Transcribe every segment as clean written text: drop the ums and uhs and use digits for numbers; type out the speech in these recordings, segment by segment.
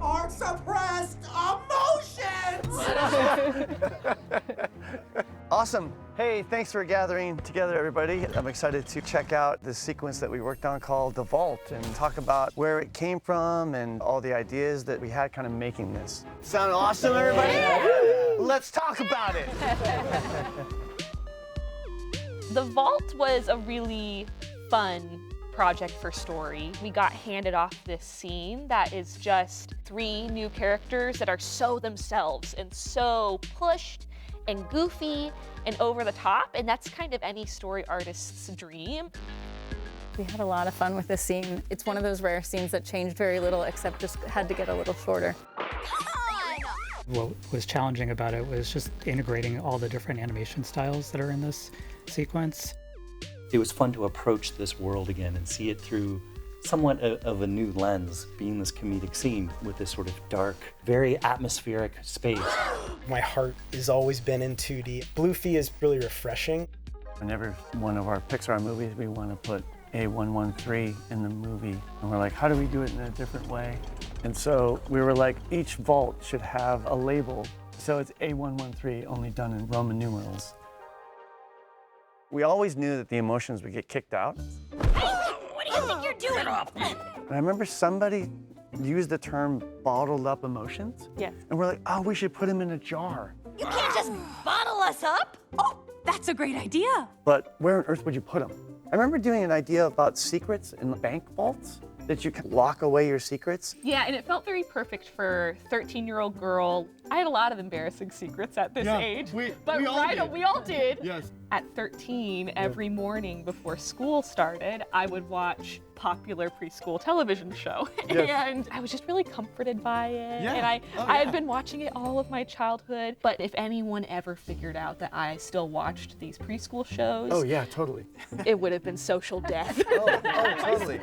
are suppressed emotions! Awesome. Hey, thanks for gathering together, everybody. I'm excited to check out this sequence that we worked on called The Vault and talk about where it came from and all the ideas that we had kind of making this. Sound awesome, everybody? Yeah. Let's talk about it. The Vault was a really fun project for story. We got handed off this scene that is just 3 new characters that are so themselves and so pushed and goofy and over the top, and that's kind of any story artist's dream. We had a lot of fun with this scene. It's one of those rare scenes that changed very little, except just had to get a little shorter. What was challenging about it was just integrating all the different animation styles that are in this sequence. It was fun to approach this world again and see it through somewhat of a new lens, being this comedic scene with this sort of dark, very atmospheric space. My heart has always been in 2D. Bluefy is really refreshing. Whenever one of our Pixar movies, we want to put A113 in the movie. And we're like, how do we do it in a different way? And so we were like, each vault should have a label. So it's A113, only done in Roman numerals. We always knew that the emotions would get kicked out. What do you think you're doing? And I remember somebody used the term bottled up emotions. Yes. And we're like, oh, we should put them in a jar. You can't just bottle us up? Oh, that's a great idea. But where on earth would you put them? I remember doing an idea about secrets in bank vaults, that you could lock away your secrets. Yeah, and it felt very perfect for 13-year-old girl. I had a lot of embarrassing secrets at this age. we all did. Yes. At 13, every morning before school started, I would watch popular preschool television show. Yes. And I was just really comforted by it. Yeah. And I had been watching it all of my childhood. But if anyone ever figured out that I still watched these preschool shows, Oh yeah, totally. it would have been social death. Totally.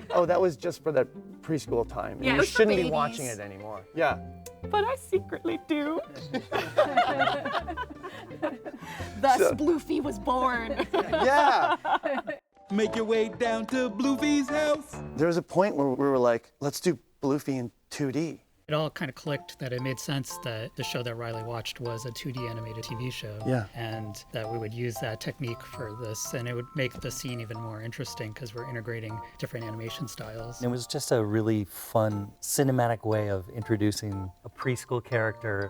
Oh, that was just for the preschool time. Yeah, it You was for shouldn't be babies. watching it anymore. Yeah. But I secretly do. Thus, Bluefy was born. Yeah. Make your way down to Bluefy's house. There was a point where we were like, let's do Bluefy in 2D. It all kind of clicked that it made sense that the show that Riley watched was a 2D animated TV show. Yeah. And that we would use that technique for this, and it would make the scene even more interesting because we're integrating different animation styles. It was just a really fun, cinematic way of introducing a preschool character.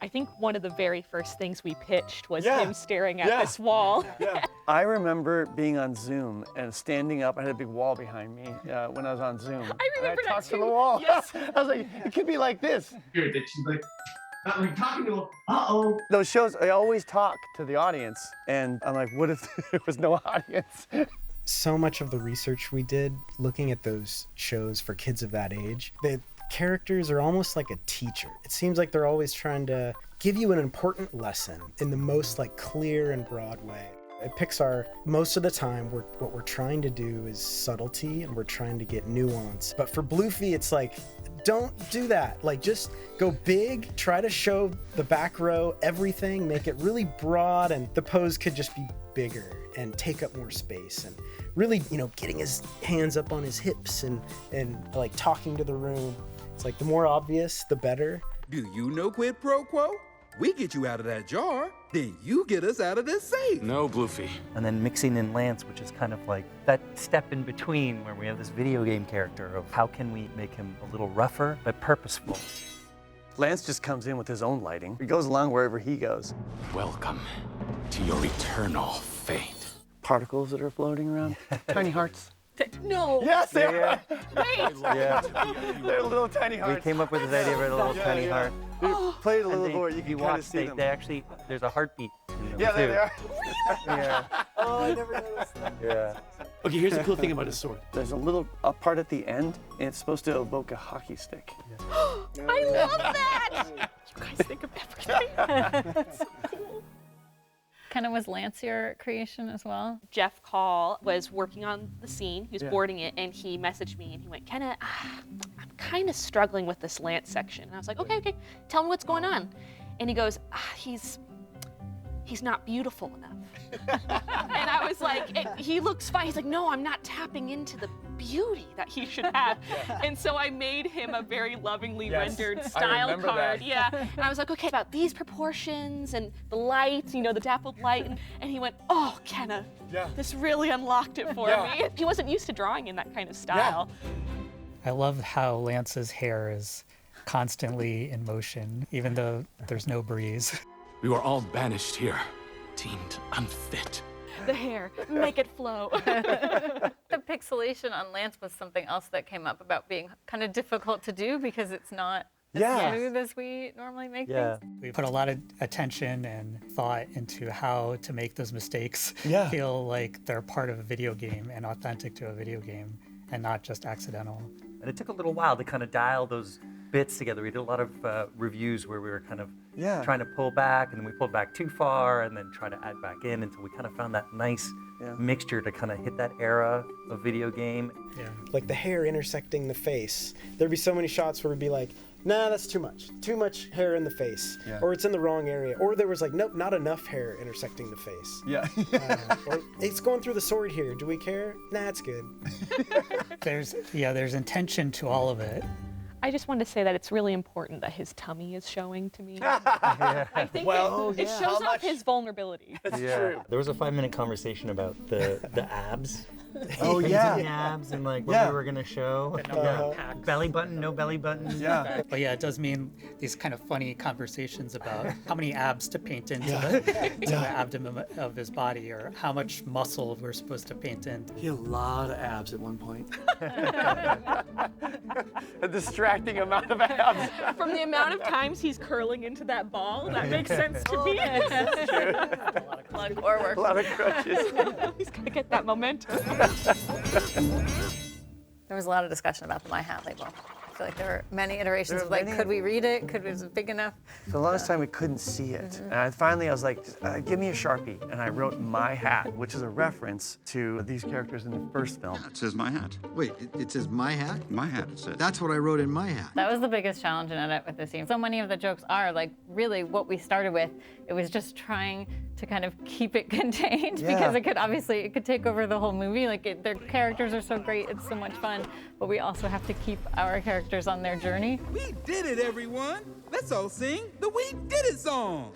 I think one of the very first things we pitched was Yeah. him staring at Yeah. this wall. Yeah. I remember being on Zoom and standing up. I had a big wall behind me when I was on Zoom. I remember and I that talked to too. the wall. Yes. I was like, it could be like this. Good that she's like talking to him. Uh-oh. Those shows, I always talk to the audience, and I'm like, what if there was no audience? So much of the research we did looking at those shows for kids of that age, the characters are almost like a teacher. It seems like they're always trying to give you an important lesson in the most like clear and broad way. At Pixar, most of the time, what we're trying to do is subtlety and we're trying to get nuance. But for Bluefy, it's like, don't do that. Like, just go big, try to show the back row everything, make it really broad, and the pose could just be bigger and take up more space. And really, getting his hands up on his hips and like talking to the room. It's like the more obvious, the better. Do you know quid pro quo? We get you out of that jar, then you get us out of this safe. No, Bluefy. And then mixing in Lance, which is kind of like that step in between where we have this video game character of how can we make him a little rougher but purposeful. Lance just comes in with his own lighting. He goes along wherever he goes. Welcome to your eternal fate. Particles that are floating around. Tiny hearts. No. Yes, they are. Wait. Yeah. They're little tiny We hearts. came up with this idea of a little tiny heart. Play it a little And more. You can kind of see them. They actually, there's a heartbeat in them Yeah, too. there they are. Yeah. Oh, I never noticed that. Yeah. Okay, here's the cool thing about his sword. There's a little part at the end, and it's supposed to evoke a hockey stick. I love that. You guys think of everything. That's so cool. Kind of was Lance your creation as well? Jeff Call was working on the scene. He was boarding it, and he messaged me, and he went, Kenna, I'm kind of struggling with this Lance section. And I was like, okay, tell me what's going on. And he goes, he's not beautiful enough. And I was like, he looks fine. He's like, no, I'm not tapping into the beauty that he should have. And so I made him a very lovingly rendered style card. Yeah. And I was like, okay, about these proportions and the lights, you know, the dappled light. And he went, oh, Kenna, this really unlocked it for me. He wasn't used to drawing in that kind of style. I love how Lance's hair is constantly in motion, even though there's no breeze. We were all banished here, deemed unfit. The hair, make it flow. The pixelation on Lance was something else that came up about being kind of difficult to do because it's not as smooth as we normally make things. We put a lot of attention and thought into how to make those mistakes feel like they're part of a video game and authentic to a video game and not just accidental. And it took a little while to kind of dial those bits together. We did a lot of reviews where we were kind of trying to pull back, and then we pulled back too far, and then try to add back in until we kind of found that nice mixture to kind of hit that era of video game. Like the hair intersecting the face. There'd be so many shots where we'd be like, nah, that's too much hair in the face, or it's in the wrong area, or there was like, nope, not enough hair intersecting the face. Or it's going through the sword here, do we care? Nah, it's good. There's intention to all of it. I just wanted to say that it's really important that his tummy is showing to me. I think it shows off his vulnerability. That's true. There was a 5-minute conversation about the abs. Oh The abs and like what we were gonna show. Belly button, no belly button. But it does mean these kind of funny conversations about how many abs to paint into the abdomen of his body, or how much muscle we're supposed to paint in. He had a lot of abs at one point. A distracting amount of abs. From the amount of times he's curling into that ball, that makes sense to me. That's true. A lot of core work. A lot of crutches. He's gonna get that momentum. There was a lot of discussion about the My Hat label. I feel like there were many iterations of like, could we read it? Was it big enough? For the longest time, we couldn't see it. And finally, I was like, give me a Sharpie. And I wrote My Hat, which is a reference to these characters in the first film. It says My Hat. Wait, it says My Hat? My Hat, it says. That's what I wrote in My Hat. That was the biggest challenge in edit with this scene. So many of the jokes are like really what we started with. It was just trying to kind of keep it contained because it could take over the whole movie. Like their characters are so great, it's so much fun, but we also have to keep our characters on their journey. We did it, everyone. Let's all sing the We Did It song.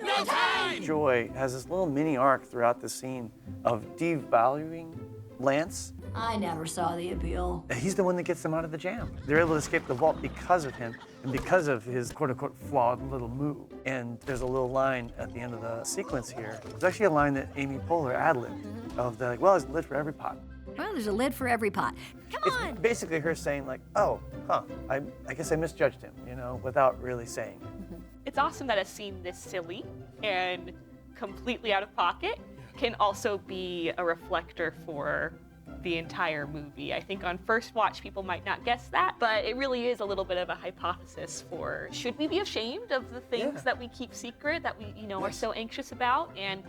No time! Joy has this little mini arc throughout the scene of devaluing Lance. I never saw the appeal. He's the one that gets them out of the jam. They're able to escape the vault because of him and because of his quote-unquote flawed little move. And there's a little line at the end of the sequence here. It's actually a line that Amy Poehler ad-libbed of the, like, well, there's a lid for every pot. Well, there's a lid for every pot. Come on! It's basically her saying like, oh, I guess I misjudged him, you know, without really saying it. It's awesome that a scene this silly and completely out of pocket can also be a reflector for the entire movie. I think on first watch, people might not guess that, but it really is a little bit of a hypothesis for, should we be ashamed of the things that we keep secret, that we, are so anxious about? And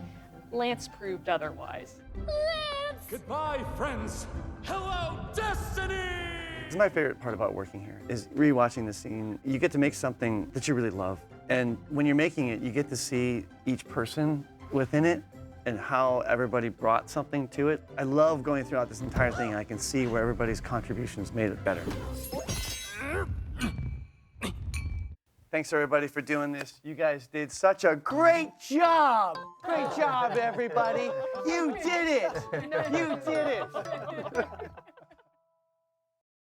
Lance proved otherwise. Lance! Goodbye, friends. Hello, Destiny! This is my favorite part about working here, is rewatching the scene. You get to make something that you really love. And when you're making it, you get to see each person within it and how everybody brought something to it. I love going throughout this entire thing, and I can see where everybody's contributions made it better. Thanks, everybody, for doing this. You guys did such a great job. Great job, everybody. You did it. You did it.